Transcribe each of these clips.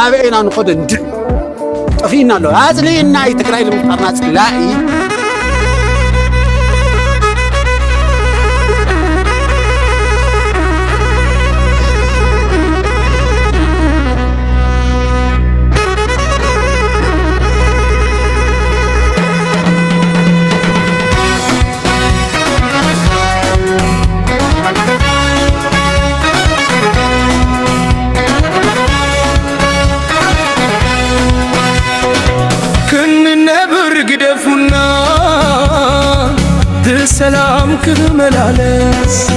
أبينا نخد ندم فينا له هذا إننا يتكرر المقارنات لا سلام كملالس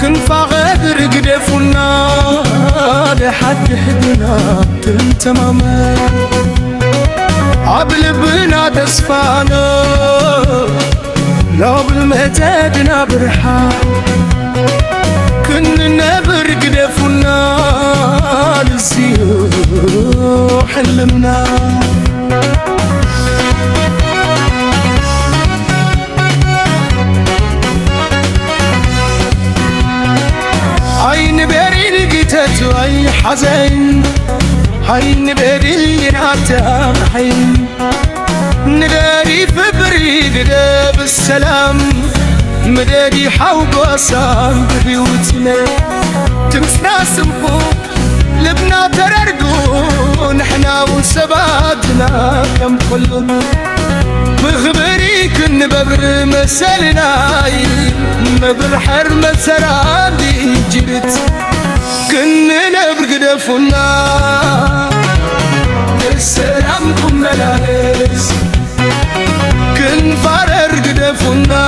كنفاغر قدفنا لحد حدنا تماما عبلبنا تسفانا لو بالمتادنا برحال كنا نبر قدفنا للزيوح حلمنا أي حزين هاي نبري اللي نعتام حين نداري في بريد بالسلام مداري حوق وصام ببيوتنا تمسنا سنفو لبنا تررقو نحنا وسباتنا كم كله مخبري كن ببر مسلناي مبر مسرادي جرت كنا برقدفنا السلام كم ملالس كن فارر قدفنا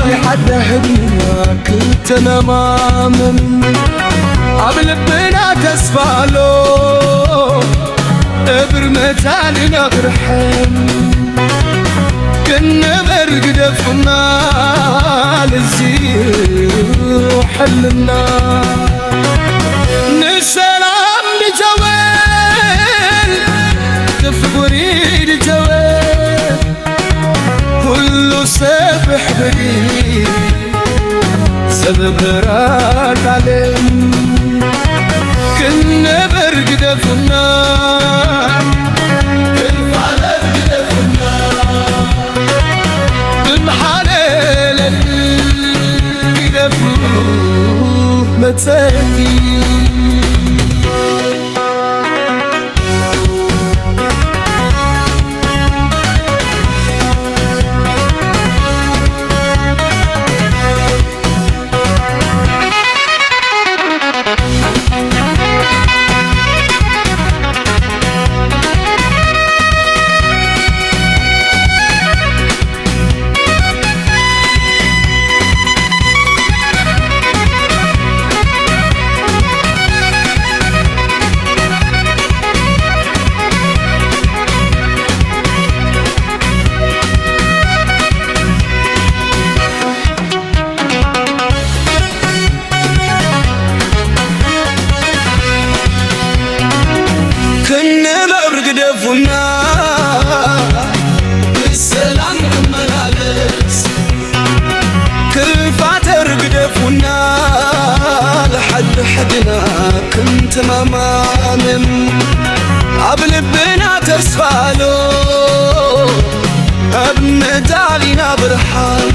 لحد حدنا كنت نماما عبلبنا تسفالو برمتالنا برحم كنا برقدفنا للزيوح حلنا نسلام لجوال تفقري لجوال كله سابح بريد سبب راد علم كنا برقدفنا متساهي السلام ملالس كل فاتر قدفنا لحد حدنا كنت ممامن عبلبنا تسفالو ابنتالينا برحال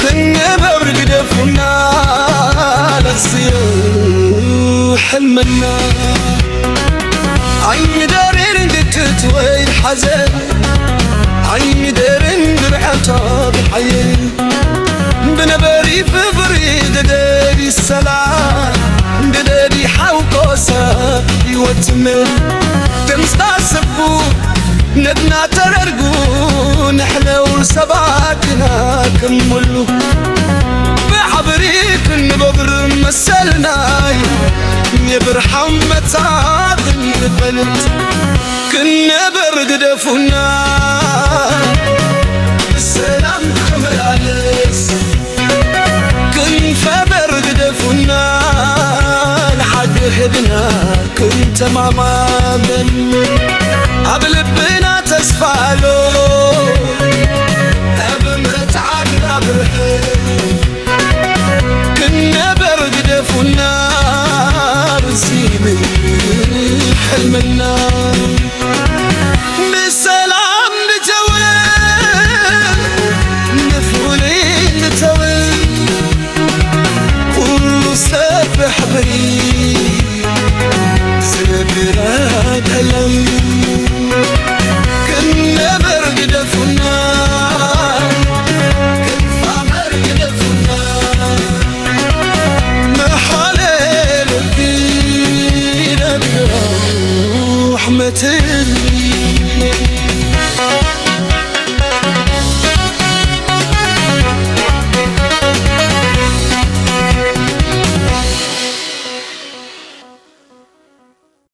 كنا برقدفنا للزيوح حلمنا عيني دارين تتوي الحزن عيني دارين برعتها بحيين بنبري في بريد داري السلام داري حوقوسا يوتمل تمستاسبو ندنا تررقو نحلو سباكنا كملو بحبريك نببر مسلناي يبرحم متعاد البلد كنا برقدفنا السلام كملالس كن فبرقدفنا لحد حدنا كنت ماما من عبلبنا تسفالو